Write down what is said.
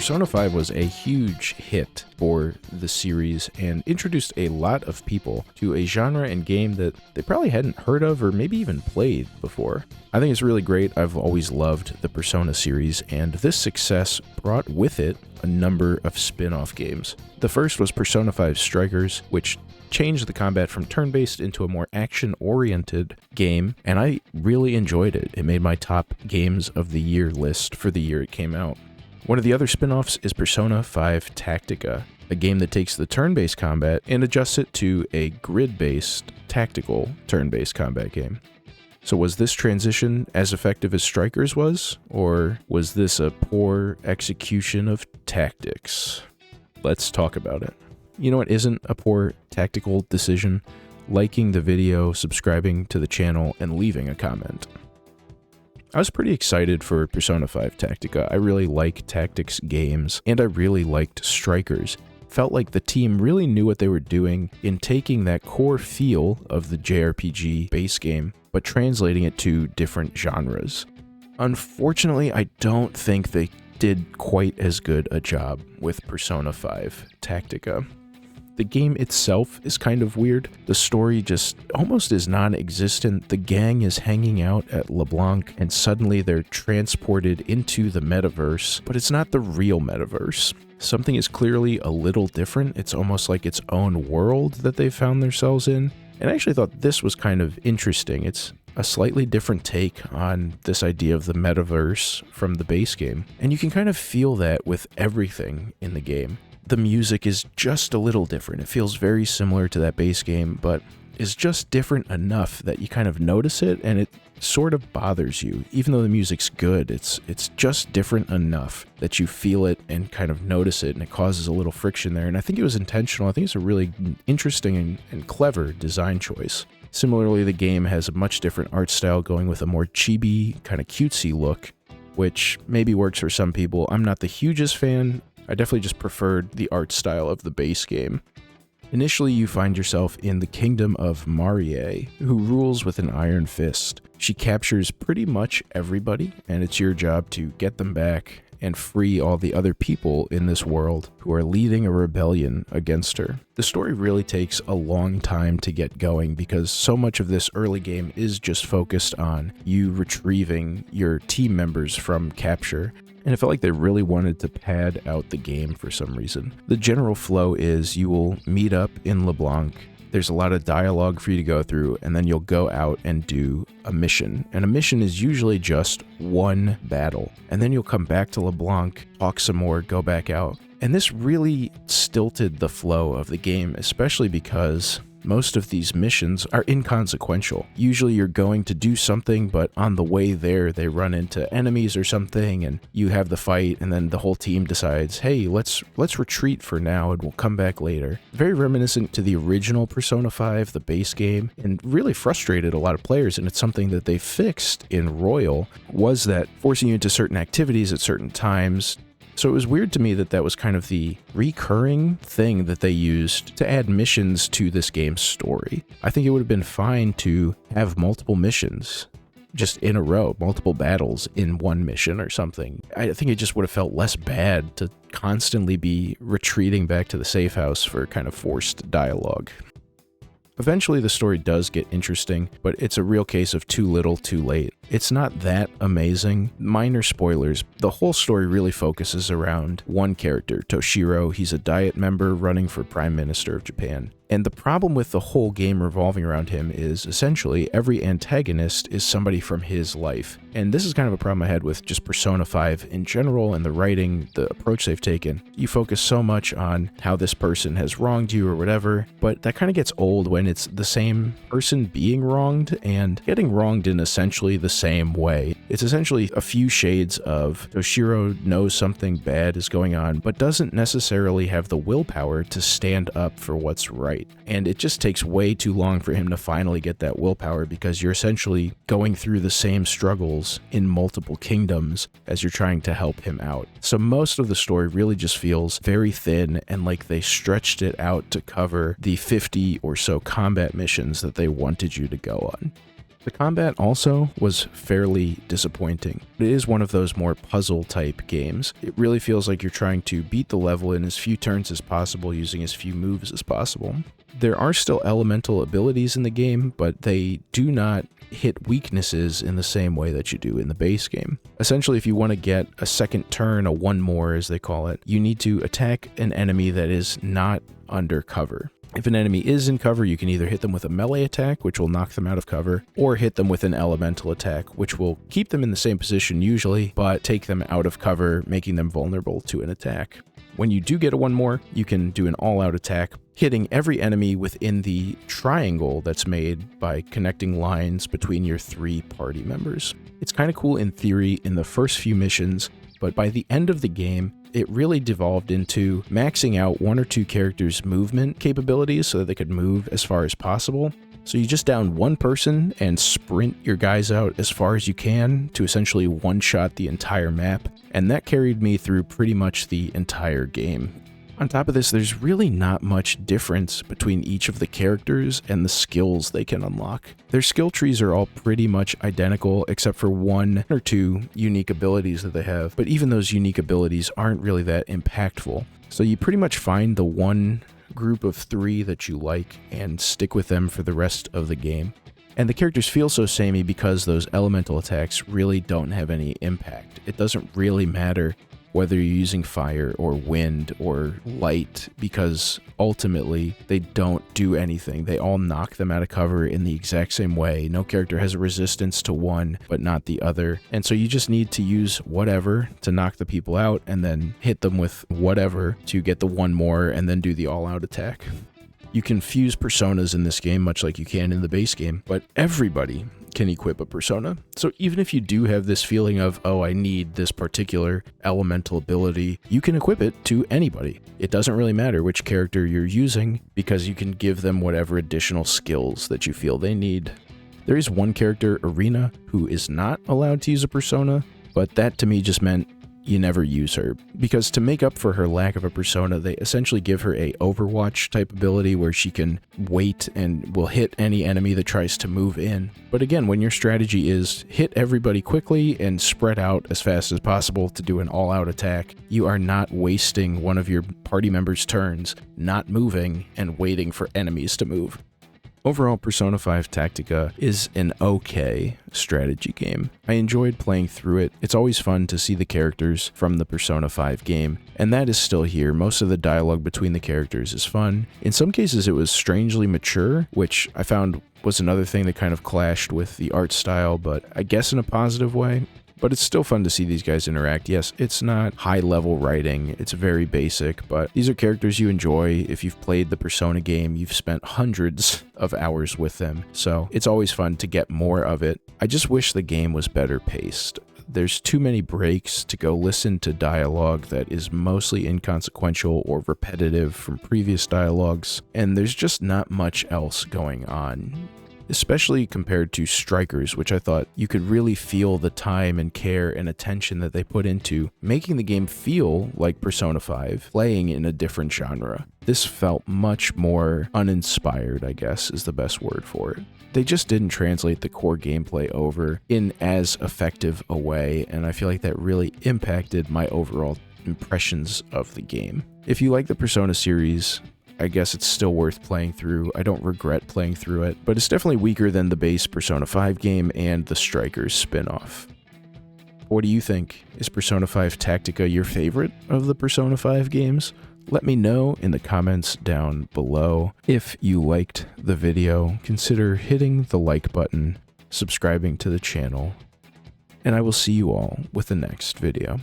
Persona 5 was a huge hit for the series and introduced a lot of people to a genre and game that they probably hadn't heard of or maybe even played before. I think it's really great. I've always loved the Persona series, and this success brought with it a number of spin-off games. The first was Persona 5 Strikers, which changed the combat from turn-based into a more action-oriented game, and I really enjoyed it. It made my top games of the year list for the year it came out. One of the other spin-offs is Persona 5 Tactica, a game that takes the turn-based combat and adjusts it to a grid-based, tactical turn-based combat game. So was this transition as effective as Strikers was, or was this a poor execution of tactics? Let's talk about it. You know what isn't a poor tactical decision? Liking the video, subscribing to the channel, and leaving a comment. I was pretty excited for Persona 5 Tactica. I really like tactics games, and I really liked Strikers. Felt like the team really knew what they were doing in taking that core feel of the JRPG base game, but translating it to different genres. Unfortunately, I don't think they did quite as good a job with Persona 5 Tactica. The game itself is kind of weird. The story just almost is non-existent. The gang is hanging out at LeBlanc and suddenly they're transported into the metaverse, but it's not the real metaverse. Something is clearly a little different. It's almost like its own world that they found themselves in. And I actually thought this was kind of interesting. It's a slightly different take on this idea of the metaverse from the base game. And you can kind of feel that with everything in the game. The music is just a little different. It feels very similar to that base game, but is just different enough that you kind of notice it and it sort of bothers you. Even though the music's good, it's just different enough that you feel it and kind of notice it, and it causes a little friction there. And I think it was intentional. I think it's a really interesting and clever design choice. Similarly, the game has a much different art style, going with a more chibi, kind of cutesy look, which maybe works for some people. I'm not the hugest fan. I definitely just preferred the art style of the base game. Initially, you find yourself in the kingdom of Marie, who rules with an iron fist. She captures pretty much everybody, and it's your job to get them back and free all the other people in this world who are leading a rebellion against her. The story really takes a long time to get going because so much of this early game is just focused on you retrieving your team members from capture. And it felt like they really wanted to pad out the game for some reason. The general flow is you will meet up in LeBlanc. There's a lot of dialogue for you to go through, and then you'll go out and do a mission. And a mission is usually just one battle. And then you'll come back to LeBlanc, talk some more, go back out. And this really stilted the flow of the game, especially because most of these missions are inconsequential. Usually you're going to do something, but on the way there, they run into enemies or something, and you have the fight, and then the whole team decides, hey, let's retreat for now, and we'll come back later. Very reminiscent to the original Persona 5, the base game, and really frustrated a lot of players, and it's something that they fixed in Royal, was that forcing you into certain activities at certain times. So it was weird to me that that was kind of the recurring thing that they used to add missions to this game's story. I think it would have been fine to have multiple missions just in a row, multiple battles in one mission or something. I think it just would have felt less bad to constantly be retreating back to the safe house for kind of forced dialogue. Eventually the story does get interesting, but it's a real case of too little, too late. It's not that amazing. Minor spoilers, the whole story really focuses around one character, Toshiro. He's a Diet member running for Prime Minister of Japan. And the problem with the whole game revolving around him is essentially every antagonist is somebody from his life. And this is kind of a problem I had with just Persona 5 in general and the writing, the approach they've taken. You focus so much on how this person has wronged you or whatever, but that kind of gets old when it's the same person being wronged and getting wronged in essentially the same way. It's essentially a few shades of Toshiro knows something bad is going on, but doesn't necessarily have the willpower to stand up for what's right. And it just takes way too long for him to finally get that willpower because you're essentially going through the same struggles in multiple kingdoms as you're trying to help him out. So most of the story really just feels very thin and like they stretched it out to cover the 50 or so combat missions that they wanted you to go on. The combat also was fairly disappointing. It is one of those more puzzle-type games. It really feels like you're trying to beat the level in as few turns as possible using as few moves as possible. There are still elemental abilities in the game, but they do not hit weaknesses in the same way that you do in the base game. Essentially, if you want to get a second turn, a one more as they call it, you need to attack an enemy that is not under cover. If an enemy is in cover, you can either hit them with a melee attack, which will knock them out of cover, or hit them with an elemental attack, which will keep them in the same position usually, but take them out of cover, making them vulnerable to an attack. When you do get a one more, you can do an all-out attack, hitting every enemy within the triangle that's made by connecting lines between your 3 party members. It's kind of cool in theory in the first few missions, but by the end of the game, it really devolved into maxing out 1 or 2 characters' movement capabilities so that they could move as far as possible. So you just down one person and sprint your guys out as far as you can to essentially one-shot the entire map, and that carried me through pretty much the entire game. On top of this, there's really not much difference between each of the characters and the skills they can unlock. Their skill trees are all pretty much identical except for 1 or 2 unique abilities that they have, but even those unique abilities aren't really that impactful. So you pretty much find the one group of 3 that you like and stick with them for the rest of the game. And the characters feel so samey because those elemental attacks really don't have any impact. It doesn't really matter whether you're using fire or wind or light, because ultimately they don't do anything. They all knock them out of cover in the exact same way. No character has a resistance to one, but not the other. And so you just need to use whatever to knock the people out and then hit them with whatever to get the one more and then do the all-out attack. You can fuse personas in this game much like you can in the base game, but everybody can equip a persona. So even if you do have this feeling of, oh, I need this particular elemental ability, you can equip it to anybody. It doesn't really matter which character you're using because you can give them whatever additional skills that you feel they need. There is one character, Arena, who is not allowed to use a persona, but that to me just meant you never use her, because to make up for her lack of a persona, they essentially give her a Overwatch type ability where she can wait and will hit any enemy that tries to move in. But again, when your strategy is hit everybody quickly and spread out as fast as possible to do an all-out attack, you are not wasting one of your party members' turns, not moving and waiting for enemies to move. Overall, Persona 5 Tactica is an okay strategy game. I enjoyed playing through it. It's always fun to see the characters from the Persona 5 game, and that is still here. Most of the dialogue between the characters is fun. In some cases, it was strangely mature, which I found was another thing that kind of clashed with the art style, but I guess in a positive way. But it's still fun to see these guys interact. Yes, it's not high-level writing, it's very basic, but these are characters you enjoy. If you've played the Persona game, you've spent hundreds of hours with them, so it's always fun to get more of it. I just wish the game was better paced. There's too many breaks to go listen to dialogue that is mostly inconsequential or repetitive from previous dialogues, and there's just not much else going on. Especially compared to Strikers, which I thought you could really feel the time and care and attention that they put into making the game feel like Persona 5, playing in a different genre. This felt much more uninspired, I guess is the best word for it. They just didn't translate the core gameplay over in as effective a way, and I feel like that really impacted my overall impressions of the game. If you like the Persona series, I guess it's still worth playing through. I don't regret playing through it, but it's definitely weaker than the base Persona 5 game and the Strikers spin-off. What do you think? Is Persona 5 Tactica your favorite of the Persona 5 games? Let me know in the comments down below. If you liked the video, consider hitting the like button, subscribing to the channel, and I will see you all with the next video.